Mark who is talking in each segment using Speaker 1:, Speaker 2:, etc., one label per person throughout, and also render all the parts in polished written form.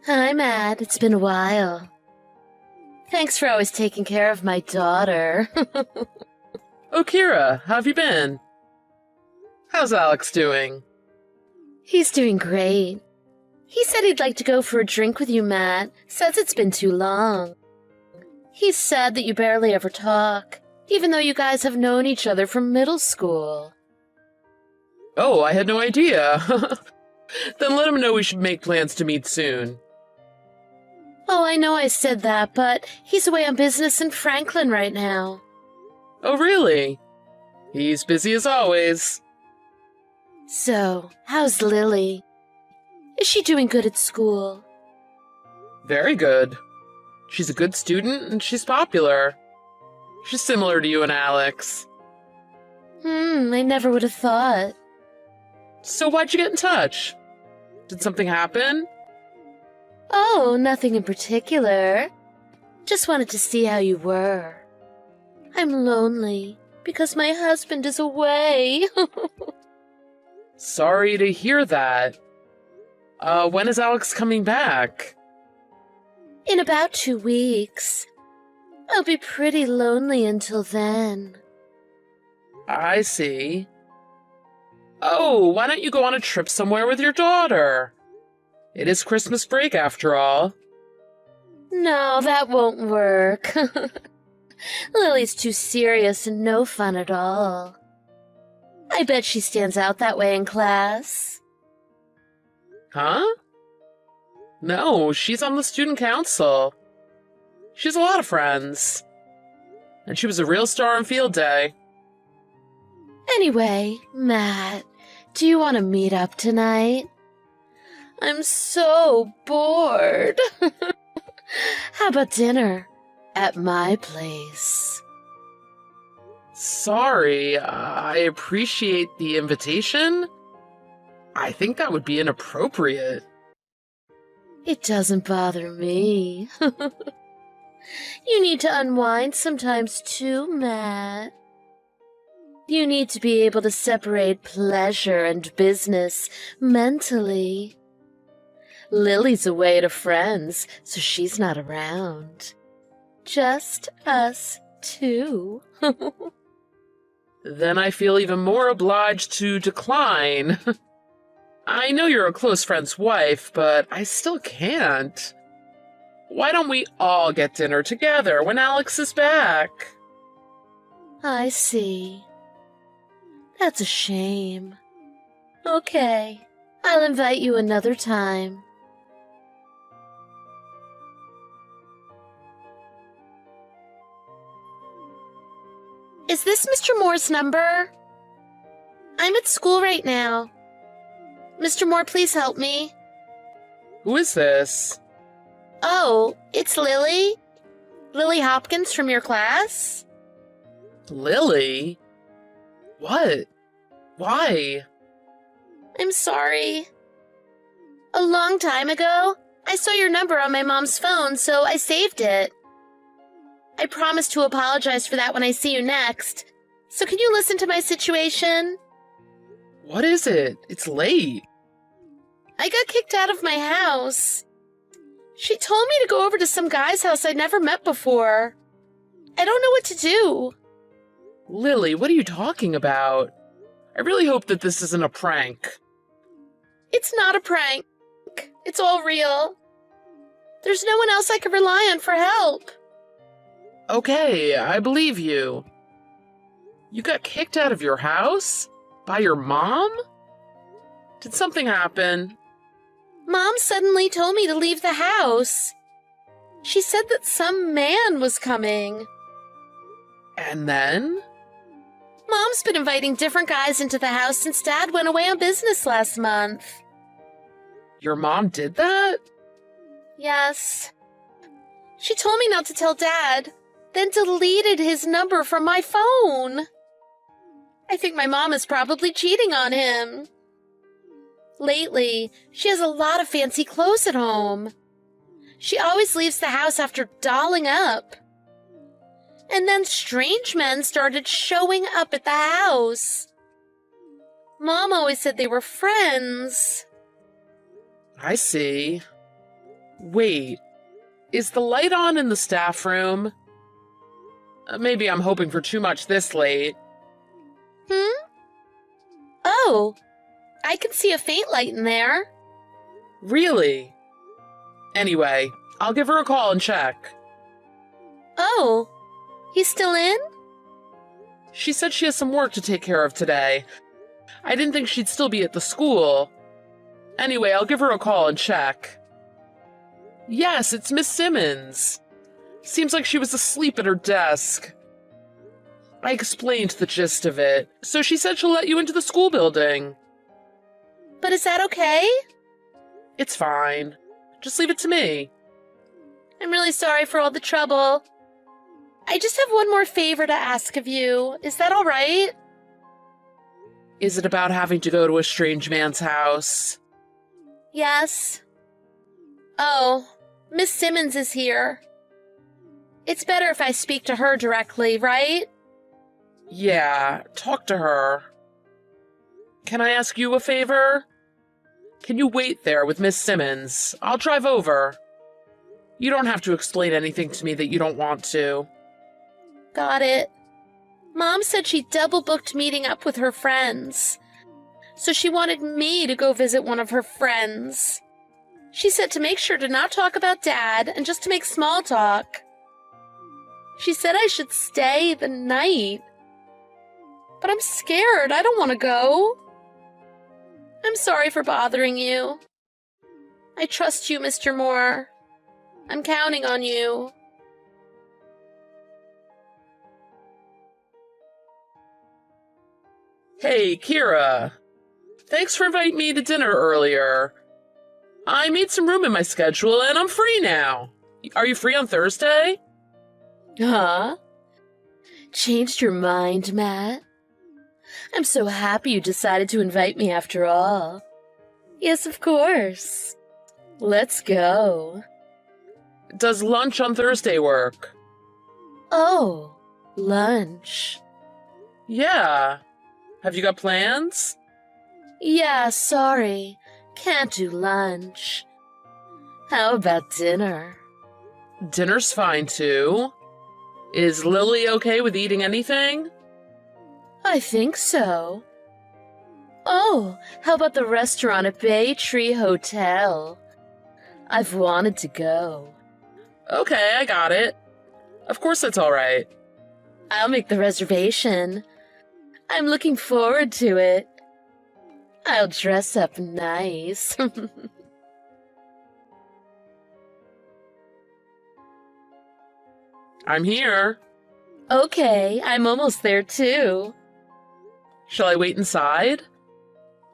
Speaker 1: Hi, Matt. It's been a while. Thanks for always taking care of my daughter.
Speaker 2: Oh, Kira, how have you been? How's Alex doing?
Speaker 1: He's doing great. He said he'd like to go for a drink with you, Matt. Says it's been too long. He's sad that you barely ever talk, even though you guys have known each other from middle school.
Speaker 2: Oh, I had no idea. Then let him know we should make plans to meet soon.
Speaker 1: Oh, I know I said that, but he's away on business in Franklin right now.
Speaker 2: Oh, really? He's busy as always.
Speaker 1: So, how's Lily? Is she doing good at school?
Speaker 2: Very good. She's a good student and she's popular. She's similar to you and Alex.
Speaker 1: I never would have thought.
Speaker 2: So why'd you get in touch? Did something happen?
Speaker 1: Oh, nothing in particular. Just wanted to see how you were. I'm lonely because my husband is away.
Speaker 2: Sorry to hear that. When is Alex coming back?
Speaker 1: In about 2 weeks. I'll be pretty lonely until then.
Speaker 2: I see. Oh, why don't you go on a trip somewhere with your daughter? It is Christmas break after all.
Speaker 1: No, that won't work. Lily's too serious and no fun at all. I bet she stands out that way in class.
Speaker 2: Huh? No, she's on the student council. She has a lot of friends. And she was a real star on field day.
Speaker 1: Anyway, Matt, do you want to meet up tonight? I'm so bored. How about dinner at my place?
Speaker 2: Sorry, I appreciate the invitation. I think that would be inappropriate.
Speaker 1: It doesn't bother me. You need to unwind sometimes too, Matt. You need to be able to separate pleasure and business mentally. Lily's away at a friend's, so she's not around. Just us two.
Speaker 2: Then I feel even more obliged to decline. I know you're a close friend's wife, but I still can't. Why don't we all get dinner together when Alex is back?
Speaker 1: I see. That's a shame. Okay, I'll invite you another time. Is this Mr. Moore's number? I'm at school right now. Mr. Moore, please help me.
Speaker 2: Who is this?
Speaker 1: Oh, it's Lily? Lily Hopkins from your class?
Speaker 2: Lily? What? Why?
Speaker 1: I'm sorry. A long time ago, I saw your number on my mom's phone, so I saved it. I promise to apologize for that when I see you next. So can you listen to my situation?
Speaker 2: What is it? It's late.
Speaker 1: I got kicked out of my house. She told me to go over to some guy's house I'd never met before. I don't know what to do.
Speaker 2: Lily, what are you talking about? I really hope that this isn't a prank.
Speaker 1: It's not a prank. It's all real. There's no one else I can rely on for help.
Speaker 2: Okay, I believe you. You got kicked out of your house? By your mom? Did something happen?
Speaker 1: Mom suddenly told me to leave the house. She said that some man was coming.
Speaker 2: And then?
Speaker 1: Mom's been inviting different guys into the house since Dad went away on business last month.
Speaker 2: Your mom did that?
Speaker 1: Yes. She told me not to tell Dad, then deleted his number from my phone. I think my mom is probably cheating on him. Lately, she has a lot of fancy clothes at home. She always leaves the house after dolling up. And then strange men started showing up at the house. Mom always said they were friends.
Speaker 2: I see. Wait, is the light on in the staff room? Maybe I'm hoping for too much this late.
Speaker 1: Oh, I can see a faint light in there.
Speaker 2: Really? Anyway, I'll give her a call and check.
Speaker 1: Oh, he's still in?
Speaker 2: She said she has some work to take care of today. I didn't think she'd still be at the school. Anyway, I'll give her a call and check. Yes, it's Miss Simmons. Seems like she was asleep at her desk. I explained the gist of it, so she said she'll let you into the school building.
Speaker 1: But is that okay?
Speaker 2: It's fine. Just leave it to me.
Speaker 1: I'm really sorry for all the trouble. I just have one more favor to ask of you. Is that all right?
Speaker 2: Is it about having to go to a strange man's house?
Speaker 1: Yes. Oh, Miss Simmons is here. It's better if I speak to her directly, right?
Speaker 2: Yeah, talk to her. Can I ask you a favor? Can you wait there with Miss Simmons? I'll drive over. You don't have to explain anything to me that you don't want to.
Speaker 1: Got it. Mom said she double-booked meeting up with her friends. So she wanted me to go visit one of her friends. She said to make sure to not talk about Dad and just to make small talk. She said I should stay the night. But I'm scared. I don't want to go. I'm sorry for bothering you. I trust you, Mr. Moore. I'm counting on you.
Speaker 2: Hey, Kira. Thanks for inviting me to dinner earlier. I made some room in my schedule and I'm free now. Are you free on Thursday?
Speaker 1: Huh? Changed your mind, Matt? I'm so happy you decided to invite me after all. Yes, of course. Let's go.
Speaker 2: Does lunch on Thursday work?
Speaker 1: Oh, lunch.
Speaker 2: Yeah. Have you got plans?
Speaker 1: Yeah, sorry. Can't do lunch. How about dinner?
Speaker 2: Dinner's fine too. Is Lily okay with eating anything?
Speaker 1: I think so. Oh, how about the restaurant at Bay Tree Hotel? I've wanted to go.
Speaker 2: Okay, I got it. Of course that's all right.
Speaker 1: I'll make the reservation. I'm looking forward to it. I'll dress up nice.
Speaker 2: I'm here.
Speaker 1: Okay, I'm almost there too.
Speaker 2: Shall I wait inside?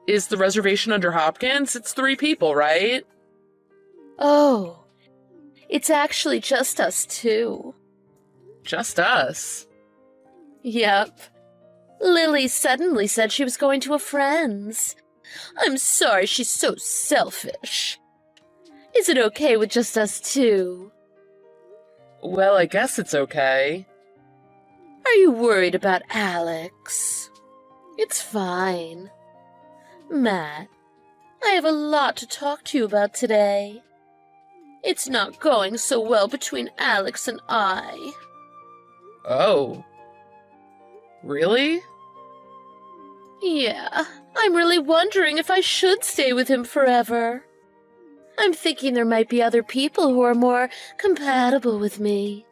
Speaker 2: Is the reservation under Hopkins? It's 3 people, right?
Speaker 1: Oh, it's actually just us two.
Speaker 2: Just us.
Speaker 1: Yep. Lily suddenly said she was going to a friend's. I'm sorry she's so selfish. Is it okay with just us two?
Speaker 2: Well, I guess it's okay.
Speaker 1: Are you worried about Alex? It's fine. Matt, I have a lot to talk to you about today. It's not going so well between Alex and I.
Speaker 2: Oh. Really?
Speaker 1: Yeah, I'm really wondering if I should stay with him forever. I'm thinking there might be other people who are more compatible with me.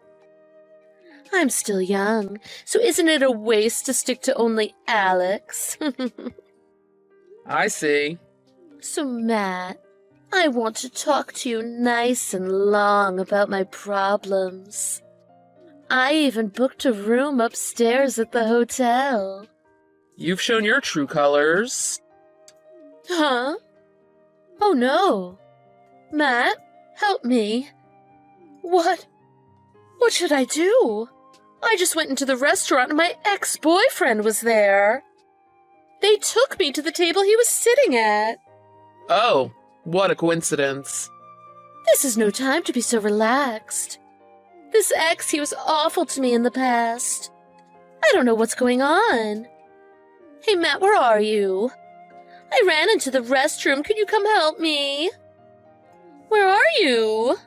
Speaker 1: I'm still young, so isn't it a waste to stick to only Alex?
Speaker 2: I see.
Speaker 1: So, Matt, I want to talk to you nice and long about my problems. I even booked a room upstairs at the hotel.
Speaker 2: You've shown your true colors.
Speaker 1: Huh? Oh no. Matt, help me. What should I do? I just went into the restaurant and my ex-boyfriend was there. They took me to the table he was sitting at.
Speaker 2: Oh, what a coincidence.
Speaker 1: This is no time to be so relaxed. This ex, he was awful to me in the past. I don't know what's going on. Hey, Matt, where are you? I ran into the restroom. Could you come help me? Where are you?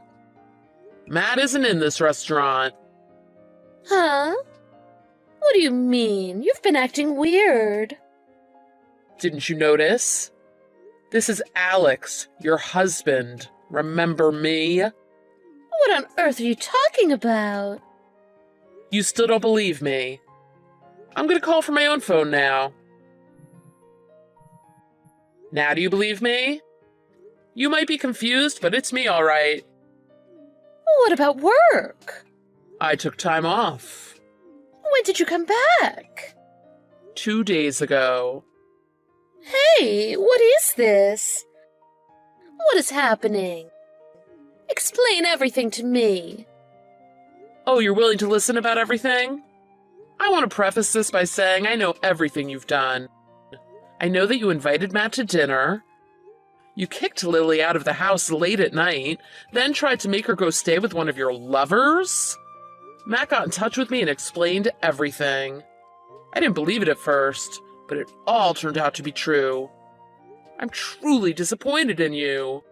Speaker 2: Matt isn't in this restaurant.
Speaker 1: Huh? What do you mean? You've been acting weird.
Speaker 2: Didn't you notice? This is Alex, your husband. Remember me?
Speaker 1: What on earth are you talking about?
Speaker 2: You still don't believe me. I'm gonna call from my own phone now. Now do you believe me? You might be confused, but it's me all right.
Speaker 1: What about work?
Speaker 2: I took time off.
Speaker 1: When did you come back?
Speaker 2: 2 days ago.
Speaker 1: Hey, what is this? What is happening? Explain everything to me.
Speaker 2: Oh, you're willing to listen about everything? I want to preface this by saying I know everything you've done. I know that you invited Matt to dinner. You kicked Lily out of the house late at night, then tried to make her go stay with one of your lovers. Matt got in touch with me and explained everything. I didn't believe it at first, but it all turned out to be true. I'm truly disappointed in you.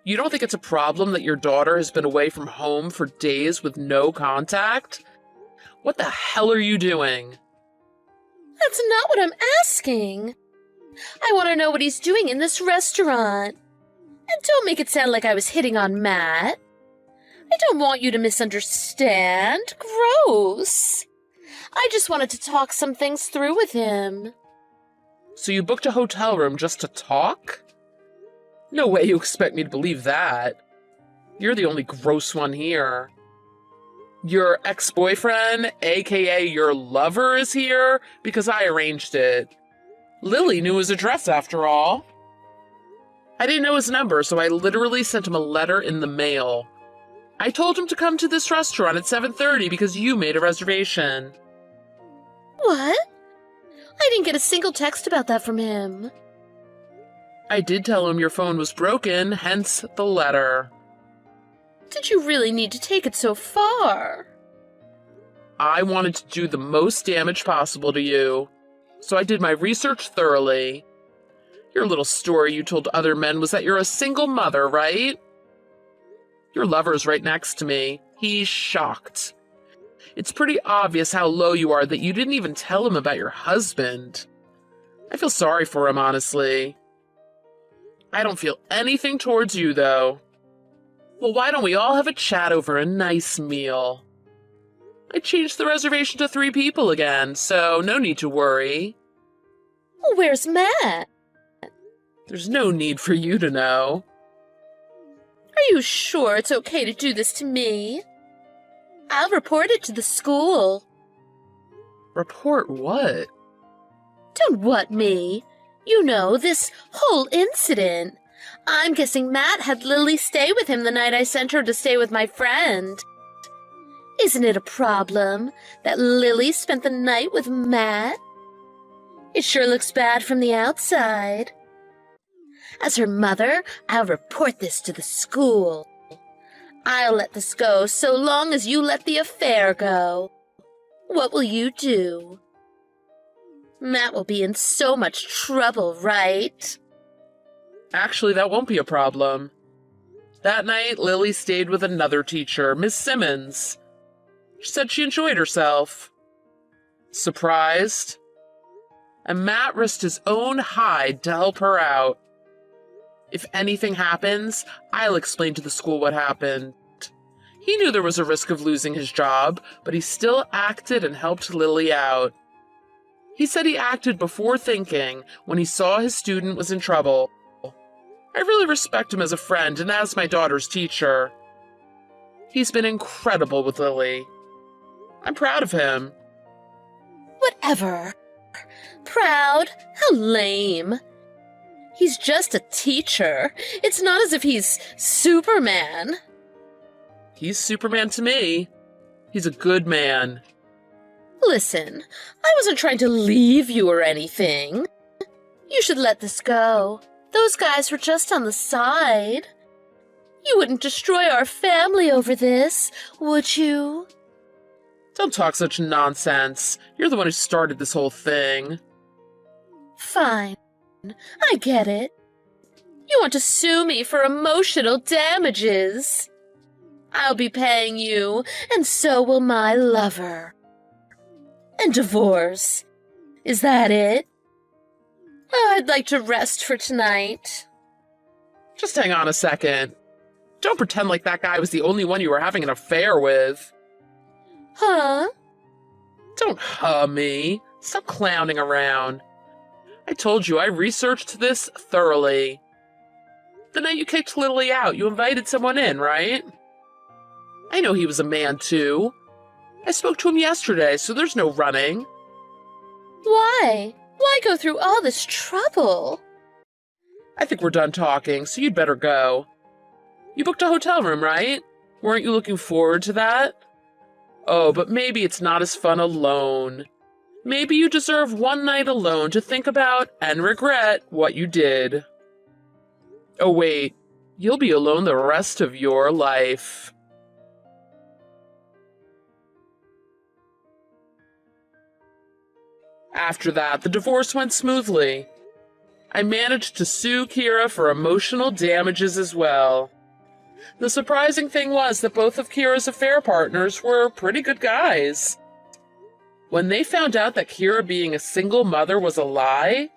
Speaker 2: You don't think it's a problem that your daughter has been away from home for days with no contact? What the hell are you doing?
Speaker 1: That's not what I'm asking. I want to know what he's doing in this restaurant. And don't make it sound like I was hitting on Matt. I don't want you to misunderstand. Gross. I just wanted to talk some things through with him.
Speaker 2: So you booked a hotel room just to talk? No way you expect me to believe that. You're the only gross one here. Your ex-boyfriend, aka your lover, is here because I arranged it. Lily knew his address after all. I didn't know his number, so I literally sent him a letter in the mail. I told him to come to this restaurant at 7:30 because you made a reservation.
Speaker 1: What? I didn't get a single text about that from him.
Speaker 2: I did tell him your phone was broken, hence the letter.
Speaker 1: Did you really need to take it so far?
Speaker 2: I wanted to do the most damage possible to you, so I did my research thoroughly. Your little story you told other men was that you're a single mother, right? Your lover's right next to me. He's shocked. It's pretty obvious how low you are that you didn't even tell him about your husband. I feel sorry for him, honestly. I don't feel anything towards you, though. Well, why don't we all have a chat over a nice meal? I changed the reservation to 3 people again, so no need to worry.
Speaker 1: Where's Matt?
Speaker 2: There's no need for you to know.
Speaker 1: Are you sure it's okay to do this to me? I'll report it to the school.
Speaker 2: Report what?
Speaker 1: Don't what me. You know, this whole incident. I'm guessing Matt had Lily stay with him the night I sent her to stay with my friend. Isn't it a problem that Lily spent the night with Matt? It sure looks bad from the outside. As her mother, I'll report this to the school. I'll let this go so long as you let the affair go. What will you do? Matt will be in so much trouble, right?
Speaker 2: Actually, that won't be a problem. That night, Lily stayed with another teacher, Miss Simmons. She said she enjoyed herself. Surprised? And Matt risked his own hide to help her out. If anything happens, I'll explain to the school what happened. He knew there was a risk of losing his job, but he still acted and helped Lily out. He said he acted before thinking when he saw his student was in trouble. I really respect him as a friend and as my daughter's teacher. He's been incredible with Lily. I'm proud of him.
Speaker 1: Whatever. Proud? How lame. He's just a teacher. It's not as if he's Superman.
Speaker 2: He's Superman to me. He's a good man.
Speaker 1: Listen, I wasn't trying to leave you or anything. You should let this go. Those guys were just on the side. You wouldn't destroy our family over this, would you?
Speaker 2: Don't talk such nonsense. You're the one who started this whole thing.
Speaker 1: Fine. I get it. You want to sue me for emotional damages? I'll be paying you, and so will my lover. And divorce. Is that it? Oh, I'd like to rest for tonight.
Speaker 2: Just hang on a second. Don't pretend like that guy was the only one you were having an affair with.
Speaker 1: Huh?
Speaker 2: Don't me. Stop clowning around. I told you I researched this thoroughly. The night you kicked Lily out, you invited someone in, right? I know he was a man, too. I spoke to him yesterday, so there's no running.
Speaker 1: Why? Why go through all this trouble?
Speaker 2: I think we're done talking, so you'd better go. You booked a hotel room, right? Weren't you looking forward to that? Oh, but maybe it's not as fun alone. Maybe you deserve one night alone to think about and regret what you did. Oh, wait. You'll be alone the rest of your life. After that, the divorce went smoothly. I managed to sue Kira for emotional damages as well. The surprising thing was that both of Kira's affair partners were pretty good guys. When they found out that Kira being a single mother was a lie,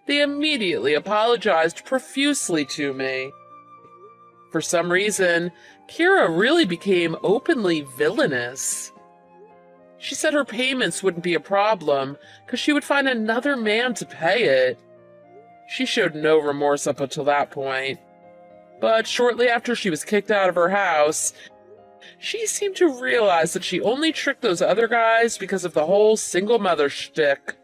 Speaker 2: they immediately apologized profusely to me. For some reason, Kira really became openly villainous. She said her payments wouldn't be a problem because she would find another man to pay it. She showed no remorse up until that point. But shortly after she was kicked out of her house, she seemed to realize that she only tricked those other guys because of the whole single mother shtick.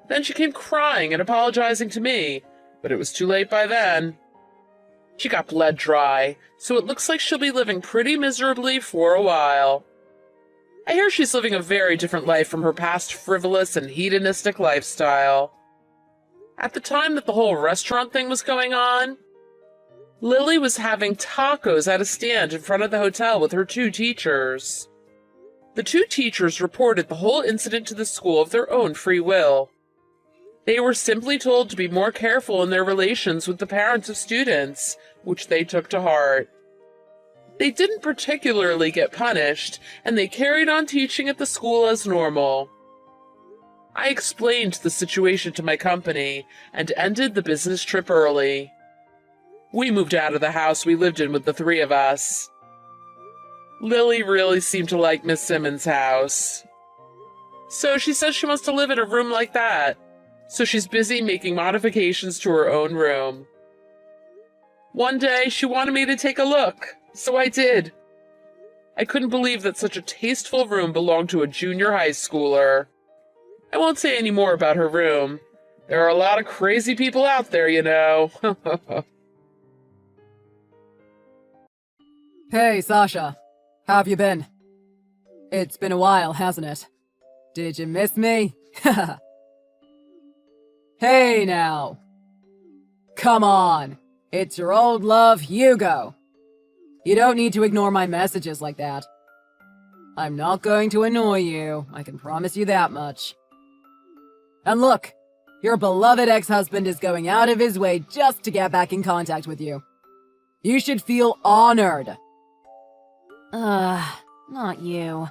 Speaker 2: Then she came crying and apologizing to me, but it was too late by then. She got bled dry, so it looks like she'll be living pretty miserably for a while. I hear she's living a very different life from her past frivolous and hedonistic lifestyle. At the time that the whole restaurant thing was going on, Lily was having tacos at a stand in front of the hotel with her 2 teachers. The 2 teachers reported the whole incident to the school of their own free will. They were simply told to be more careful in their relations with the parents of students, which they took to heart. They didn't particularly get punished, and they carried on teaching at the school as normal. I explained the situation to my company and ended the business trip early. We moved out of the house we lived in with the 3 of us. Lily really seemed to like Miss Simmons' house. So she says she wants to live in a room like that. So she's busy making modifications to her own room. One day she wanted me to take a look, so I did. I couldn't believe that such a tasteful room belonged to a junior high schooler. I won't say any more about her room. There are a lot of crazy people out there, you know.
Speaker 3: Hey, Sasha. How have you been? It's been a while, hasn't it? Did you miss me? Hey now. Come on. It's your old love, Hugo. You don't need to ignore my messages like that. I'm not going to annoy you, I can promise you that much. And look, your beloved ex-husband is going out of his way just to get back in contact with you. You should feel honored.
Speaker 4: Not you.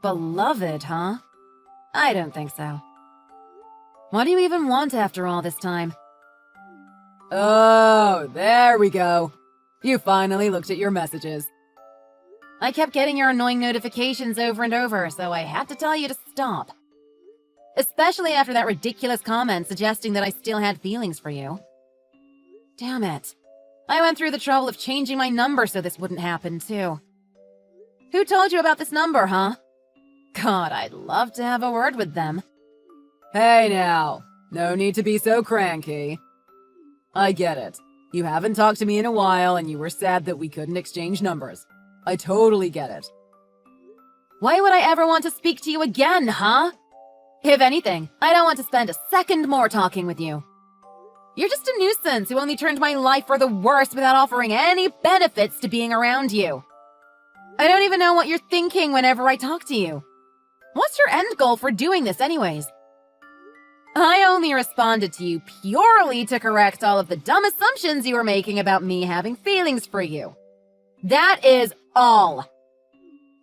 Speaker 4: Beloved, huh? I don't think so. What do you even want after all this time?
Speaker 3: Oh, there we go. You finally looked at your messages.
Speaker 4: I kept getting your annoying notifications over and over, so I had to tell you to stop. Especially after that ridiculous comment suggesting that I still had feelings for you. Damn it. I went through the trouble of changing my number so this wouldn't happen, too. Who told you about this number, huh? God, I'd love to have a word with them.
Speaker 3: Hey now, no need to be so cranky. I get it. You haven't talked to me in a while and you were sad that we couldn't exchange numbers. I totally get it.
Speaker 4: Why would I ever want to speak to you again, huh? If anything, I don't want to spend a second more talking with you. You're just a nuisance who only turned my life for the worse without offering any benefits to being around you. I don't even know what you're thinking whenever I talk to you. What's your end goal for doing this anyways? I only responded to you purely to correct all of the dumb assumptions you were making about me having feelings for you. That is all.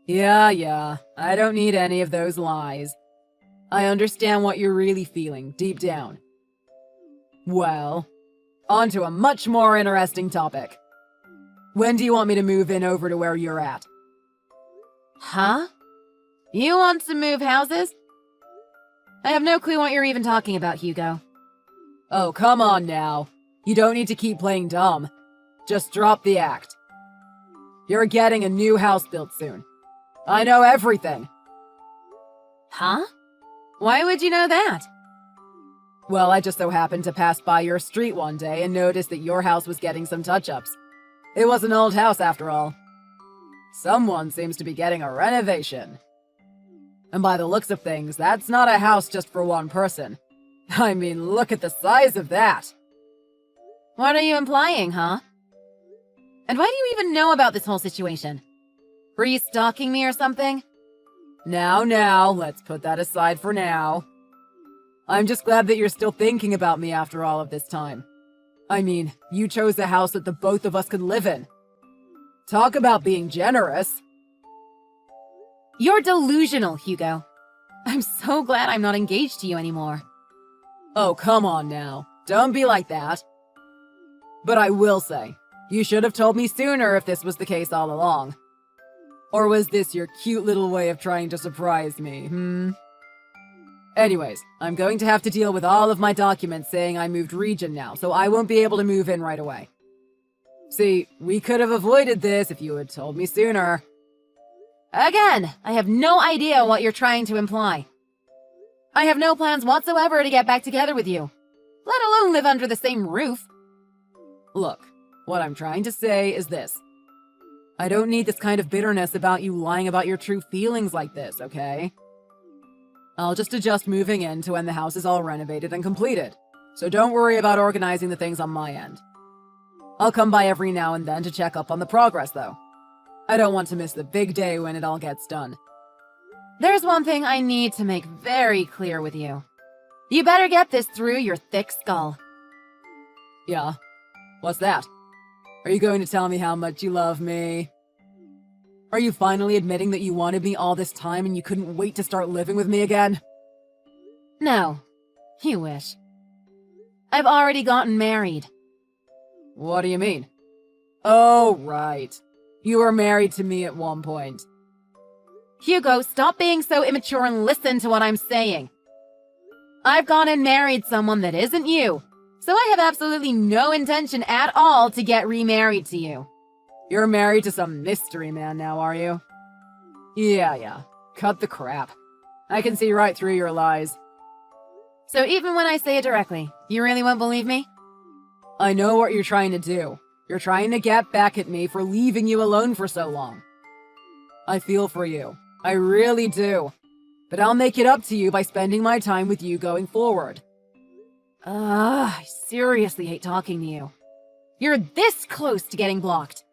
Speaker 3: Yeah, I don't need any of those lies. I understand what you're really feeling, deep down. Well, on to a much more interesting topic. When do you want me to move in over to where you're at?
Speaker 4: Huh? You want to move houses? I have no clue what you're even talking about, Hugo.
Speaker 3: Oh, come on now. You don't need to keep playing dumb. Just drop the act. You're getting a new house built soon. I know everything.
Speaker 4: Huh? Why would you know that?
Speaker 3: Well, I just so happened to pass by your street one day and noticed that your house was getting some touch-ups. It was an old house after all. Someone seems to be getting a renovation. And by the looks of things, that's not a house just for one person. I mean, look at the size of that.
Speaker 4: What are you implying, huh? And why do you even know about this whole situation? Were you stalking me or something?
Speaker 3: Now, let's put that aside for now. I'm just glad that you're still thinking about me after all of this time. I mean, you chose a house that the both of us could live in. Talk about being generous.
Speaker 4: You're delusional, Hugo. I'm so glad I'm not engaged to you anymore.
Speaker 3: Oh, come on now. Don't be like that. But I will say, you should have told me sooner if this was the case all along. Or was this your cute little way of trying to surprise me, Anyways, I'm going to have to deal with all of my documents saying I moved region now, so I won't be able to move in right away. See, we could have avoided this if you had told me sooner.
Speaker 4: Again, I have no idea what you're trying to imply. I have no plans whatsoever to get back together with you, let alone live under the same roof.
Speaker 3: Look, what I'm trying to say is this. I don't need this kind of bitterness about you lying about your true feelings like this, okay? I'll just adjust moving in to when the house is all renovated and completed, so don't worry about organizing the things on my end. I'll come by every now and then to check up on the progress, though. I don't want to miss the big day when it all gets done.
Speaker 4: There's one thing I need to make very clear with you. You better get this through your thick skull.
Speaker 3: Yeah? What's that? Are you going to tell me how much you love me? Are you finally admitting that you wanted me all this time and you couldn't wait to start living with me again?
Speaker 4: No. You wish. I've already gotten married.
Speaker 3: What do you mean? Oh, right. You were married to me at one point.
Speaker 4: Hugo, stop being so immature and listen to what I'm saying. I've gone and married someone that isn't you, so I have absolutely no intention at all to get remarried to you.
Speaker 3: You're married to some mystery man now, are you? Yeah. Cut the crap. I can see right through your lies.
Speaker 4: So even when I say it directly, you really won't believe me?
Speaker 3: I know what you're trying to do. You're trying to get back at me for leaving you alone for so long. I feel for you. I really do. But I'll make it up to you by spending my time with you going forward.
Speaker 4: I seriously hate talking to you. You're this close to getting blocked.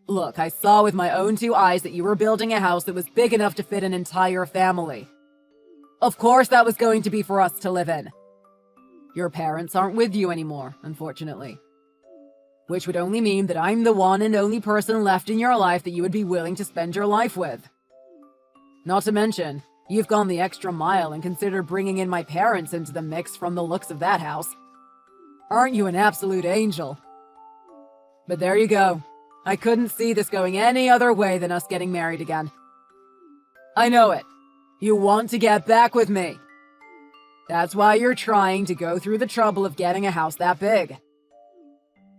Speaker 3: Look, I saw with my own two eyes that you were building a house that was big enough to fit an entire family. Of course that was going to be for us to live in. Your parents aren't with you anymore, unfortunately. Which would only mean that I'm the one and only person left in your life that you would be willing to spend your life with. Not to mention, you've gone the extra mile and considered bringing in my parents into the mix from the looks of that house. Aren't you an absolute angel? But there you go. I couldn't see this going any other way than us getting married again. I know it. You want to get back with me. That's why you're trying to go through the trouble of getting a house that big.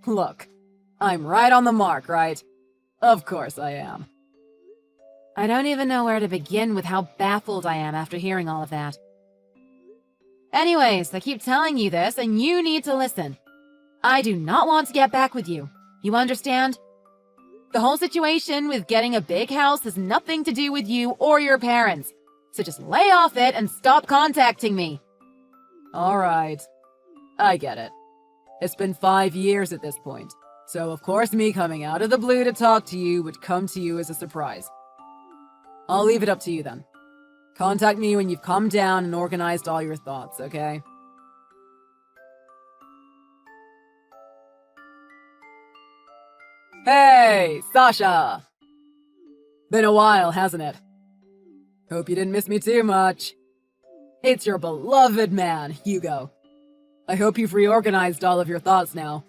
Speaker 3: Look, I'm right on the mark, right? Of course I am.
Speaker 4: I don't even know where to begin with how baffled I am after hearing all of that. Anyways, I keep telling you this, and you need to listen. I do not want to get back with you. You understand? The whole situation with getting a big house has nothing to do with you or your parents. So just lay off it and stop contacting me.
Speaker 3: All right. I get it. It's been 5 years at this point, so of course me coming out of the blue to talk to you would come to you as a surprise. I'll leave it up to you then. Contact me when you've calmed down and organized all your thoughts, okay? Hey, Sasha! Been a while, hasn't it? Hope you didn't miss me too much. It's your beloved man, Hugo. I hope you've reorganized all of your thoughts now.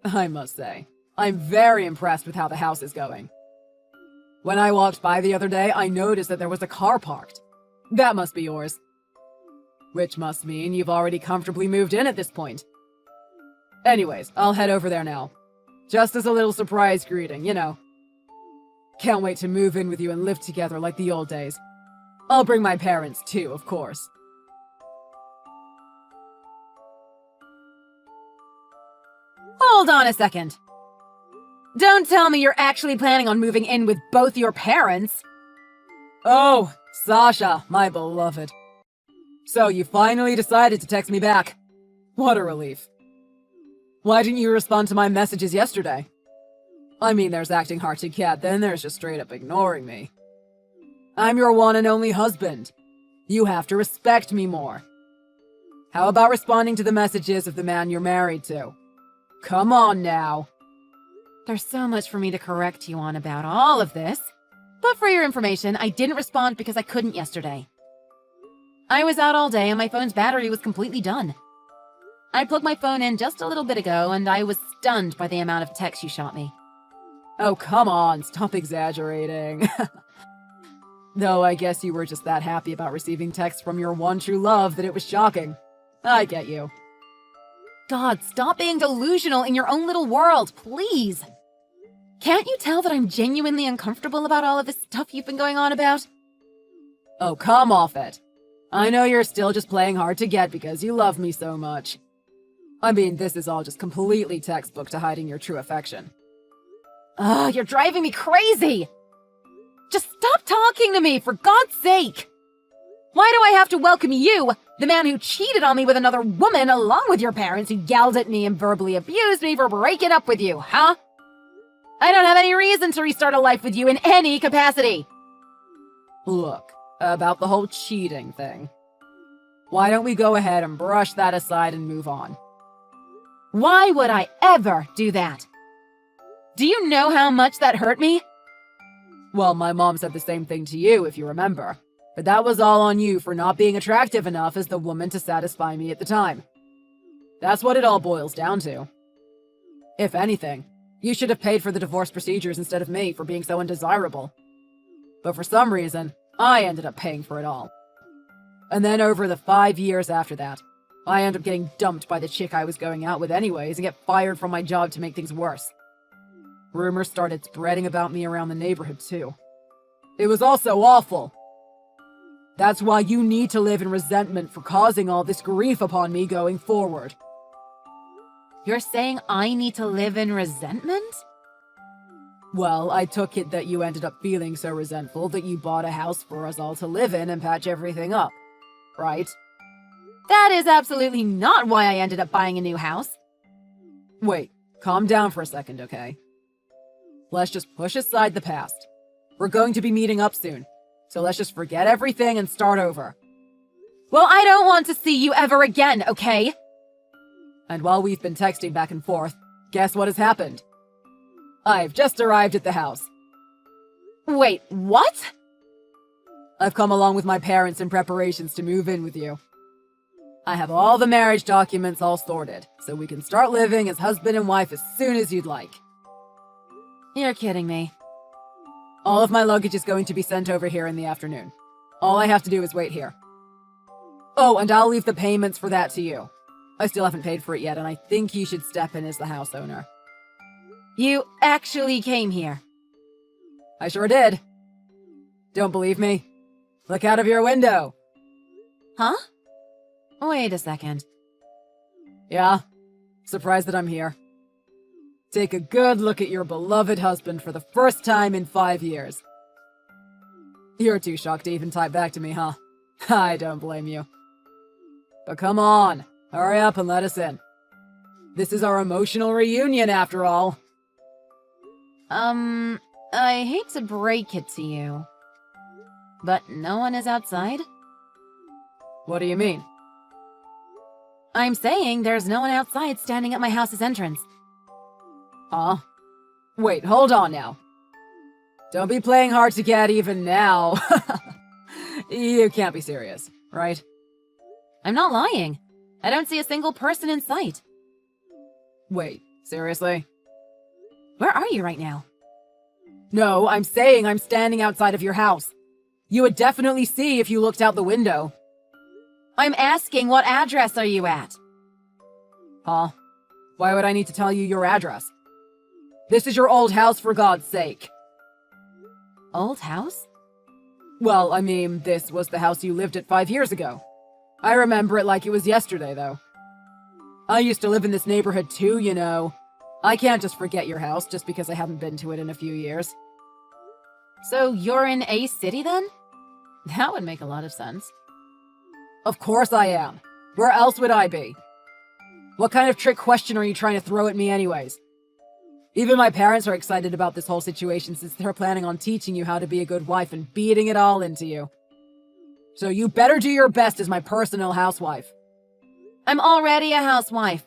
Speaker 3: I must say, I'm very impressed with how the house is going. When I walked by the other day, I noticed that there was a car parked. That must be yours. Which must mean you've already comfortably moved in at this point. Anyways, I'll head over there now. Just as a little surprise greeting, you know. Can't wait to move in with you and live together like the old days. I'll bring my parents too, of course.
Speaker 4: Hold on a second. Don't tell me you're actually planning on moving in with both your parents.
Speaker 3: Oh, Sasha, my beloved. So you finally decided to text me back. What a relief. Why didn't you respond to my messages yesterday? I mean, there's acting hard to get, then there's just straight up ignoring me. I'm your one and only husband. You have to respect me more. How about responding to the messages of the man you're married to? Come on now.
Speaker 4: There's so much for me to correct you on about all of this. But for your information, I didn't respond because I couldn't yesterday. I was out all day and my phone's battery was completely done. I plugged my phone in just a little bit ago and I was stunned by the amount of texts you shot me.
Speaker 3: Oh, come on, stop exaggerating. Though I guess you were just that happy about receiving texts from your one true love that it was shocking. I get you.
Speaker 4: God, stop being delusional in your own little world, please. Can't you tell that I'm genuinely uncomfortable about all of this stuff you've been going on about?
Speaker 3: Oh, come off it. I know you're still just playing hard to get because you love me so much. I mean, this is all just completely textbook to hiding your true affection.
Speaker 4: Ugh, you're driving me crazy! Just stop talking to me, for God's sake! Why do I have to welcome you, the man who cheated on me with another woman, along with your parents who yelled at me and verbally abused me for breaking up with you, huh? I don't have any reason to restart a life with you in any capacity!
Speaker 3: Look, about the whole cheating thing. Why don't we go ahead and brush that aside and move on?
Speaker 4: Why would I ever do that? Do you know how much that hurt me?
Speaker 3: Well, my mom said the same thing to you, if you remember. But that was all on you for not being attractive enough as the woman to satisfy me at the time. That's what it all boils down to. If anything, you should have paid for the divorce procedures instead of me for being so undesirable. But for some reason, I ended up paying for it all. And then over the 5 years after that, I ended up getting dumped by the chick I was going out with anyways and get fired from my job to make things worse. Rumors started spreading about me around the neighborhood too. It was all so awful. That's why you need to live in resentment for causing all this grief upon me going forward.
Speaker 4: You're saying I need to live in resentment?
Speaker 3: Well, I took it that you ended up feeling so resentful that you bought a house for us all to live in and patch everything up, right?
Speaker 4: That is absolutely not why I ended up buying a new house.
Speaker 3: Wait, calm down for a second, okay? Let's just push aside the past. We're going to be meeting up soon, so let's just forget everything and start over.
Speaker 4: Well, I don't want to see you ever again, okay?
Speaker 3: And while we've been texting back and forth, guess what has happened? I've just arrived at the house.
Speaker 4: Wait, what?
Speaker 3: I've come along with my parents in preparations to move in with you. I have all the marriage documents all sorted, so we can start living as husband and wife as soon as you'd like.
Speaker 4: You're kidding me.
Speaker 3: All of my luggage is going to be sent over here in the afternoon. All I have to do is wait here. Oh, and I'll leave the payments for that to you. I still haven't paid for it yet, and I think you should step in as the house owner.
Speaker 4: You actually came here.
Speaker 3: I sure did. Don't believe me? Look out of your window.
Speaker 4: Huh? Wait a second.
Speaker 3: Yeah? Surprised that I'm here. Take a good look at your beloved husband for the first time in 5 years. You're too shocked to even type back to me, huh? I don't blame you. But come on, hurry up and let us in. This is our emotional reunion, after all.
Speaker 4: I hate to break it to you. But no one is outside?
Speaker 3: What do you mean?
Speaker 4: I'm saying there's no one outside standing at my house's entrance.
Speaker 3: Huh? Wait, hold on now. Don't be playing hard to get even now. You can't be serious, right?
Speaker 4: I'm not lying. I don't see a single person in sight.
Speaker 3: Wait, seriously?
Speaker 4: Where are you right now?
Speaker 3: No, I'm saying I'm standing outside of your house. You would definitely see if you looked out the window.
Speaker 4: I'm asking, what address are you at?
Speaker 3: Huh? Why would I need to tell you your address? This is your old house, for God's sake.
Speaker 4: Old house?
Speaker 3: Well, I mean, this was the house you lived at 5 years ago. I remember it like it was yesterday, though. I used to live in this neighborhood too, you know. I can't just forget your house just because I haven't been to it in a few years.
Speaker 4: So you're in A City then? That would make a lot of sense.
Speaker 3: Of course I am. Where else would I be? What kind of trick question are you trying to throw at me anyways? Even my parents are excited about this whole situation since they're planning on teaching you how to be a good wife and beating it all into you. So you better do your best as my personal housewife.
Speaker 4: I'm already a housewife.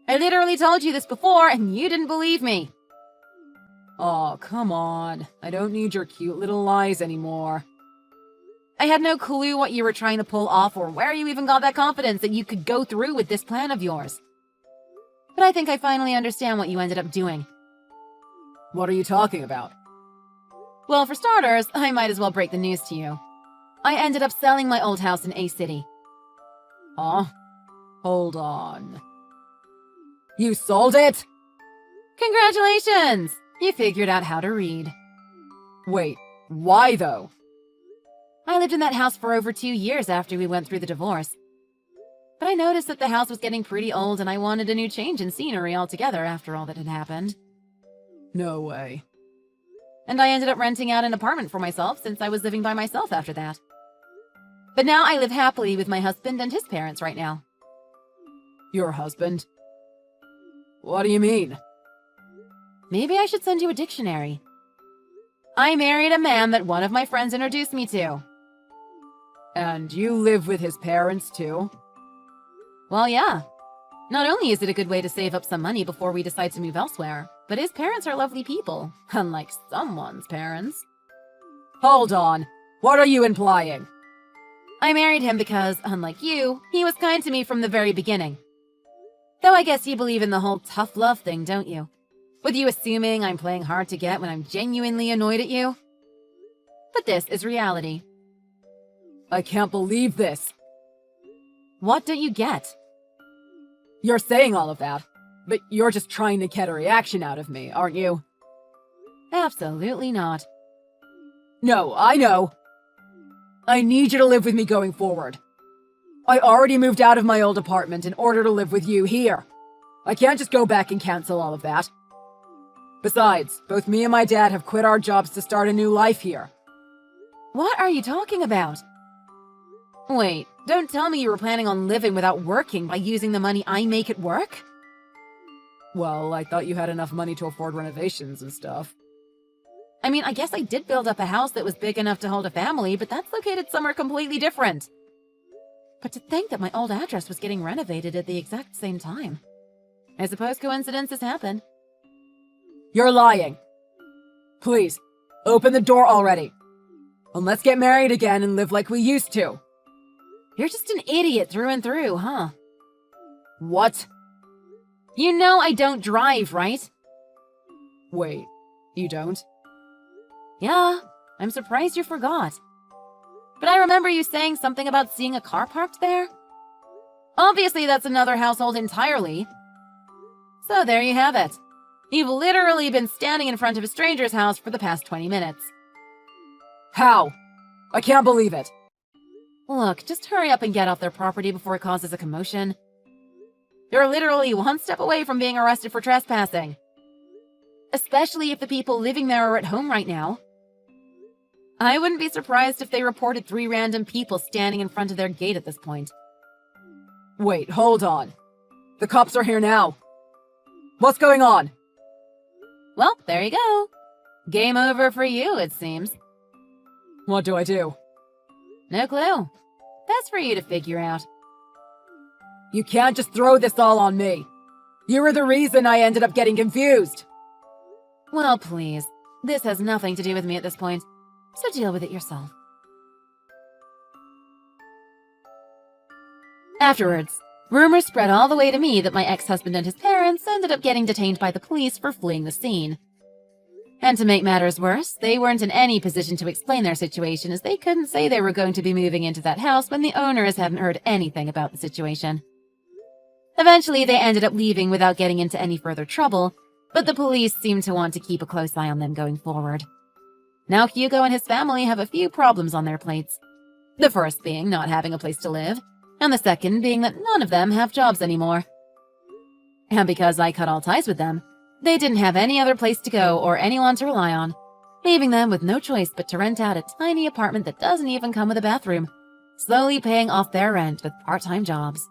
Speaker 4: I literally told you this before and you didn't believe me.
Speaker 3: Oh, come on. I don't need your cute little lies anymore.
Speaker 4: I had no clue what you were trying to pull off or where you even got that confidence that you could go through with this plan of yours. But I think I finally understand what you ended up doing.
Speaker 3: What are you talking about?
Speaker 4: Well, for starters, I might as well break the news to you. I ended up selling my old house in A City.
Speaker 3: Huh? Hold on. You sold it?
Speaker 4: Congratulations! You figured out how to read.
Speaker 3: Wait, why though?
Speaker 4: I lived in that house for over 2 years after we went through the divorce. But I noticed that the house was getting pretty old and I wanted a new change in scenery altogether after all that had happened.
Speaker 3: No way.
Speaker 4: And I ended up renting out an apartment for myself since I was living by myself after that. But now I live happily with my husband and his parents right now.
Speaker 3: Your husband? What do you mean?
Speaker 4: Maybe I should send you a dictionary. I married a man that one of my friends introduced me to.
Speaker 3: And you live with his parents too?
Speaker 4: Well, yeah. Not only is it a good way to save up some money before we decide to move elsewhere, but his parents are lovely people, unlike someone's parents.
Speaker 3: Hold on. What are you implying?
Speaker 4: I married him because, unlike you, he was kind to me from the very beginning. Though I guess you believe in the whole tough love thing, don't you? With you assuming I'm playing hard to get when I'm genuinely annoyed at you. But this is reality.
Speaker 3: I can't believe this.
Speaker 4: What don't you get?
Speaker 3: You're saying all of that, but you're just trying to get a reaction out of me, aren't you?
Speaker 4: Absolutely not.
Speaker 3: No, I know. I need you to live with me going forward. I already moved out of my old apartment in order to live with you here. I can't just go back and cancel all of that. Besides, both me and my dad have quit our jobs to start a new life here.
Speaker 4: What are you talking about? Wait, don't tell me you were planning on living without working by using the money I make at work?
Speaker 3: Well, I thought you had enough money to afford renovations and stuff.
Speaker 4: I mean, I guess I did build up a house that was big enough to hold a family, but that's located somewhere completely different. But to think that my old address was getting renovated at the exact same time. I suppose coincidences happen.
Speaker 3: You're lying. Please, open the door already. And let's get married again and live like we used to.
Speaker 4: You're just an idiot through and through, huh?
Speaker 3: What?
Speaker 4: You know I don't drive, right?
Speaker 3: Wait, you don't?
Speaker 4: Yeah, I'm surprised you forgot. But I remember you saying something about seeing a car parked there. Obviously, that's another household entirely. So there you have it. You've literally been standing in front of a stranger's house for the past 20 minutes.
Speaker 3: How? I can't believe it.
Speaker 4: Look, just hurry up and get off their property before it causes a commotion. You're literally one step away from being arrested for trespassing. Especially if the people living there are at home right now. I wouldn't be surprised if they reported 3 random people standing in front of their gate at this point.
Speaker 3: Wait, hold on. The cops are here now. What's going on?
Speaker 4: Well, there you go. Game over for you, it seems.
Speaker 3: What do I do?
Speaker 4: No clue. That's for you to figure out.
Speaker 3: You can't just throw this all on me. You were the reason I ended up getting confused.
Speaker 4: Well, please. This has nothing to do with me at this point, so deal with it yourself. Afterwards, rumors spread all the way to me that my ex-husband and his parents ended up getting detained by the police for fleeing the scene. And to make matters worse, they weren't in any position to explain their situation, as they couldn't say they were going to be moving into that house when the owners hadn't heard anything about the situation. Eventually, they ended up leaving without getting into any further trouble, but the police seemed to want to keep a close eye on them going forward. Now Hugo and his family have a few problems on their plates. The first being not having a place to live, and the second being that none of them have jobs anymore. And because I cut all ties with them, they didn't have any other place to go or anyone to rely on, leaving them with no choice but to rent out a tiny apartment that doesn't even come with a bathroom, slowly paying off their rent with part-time jobs.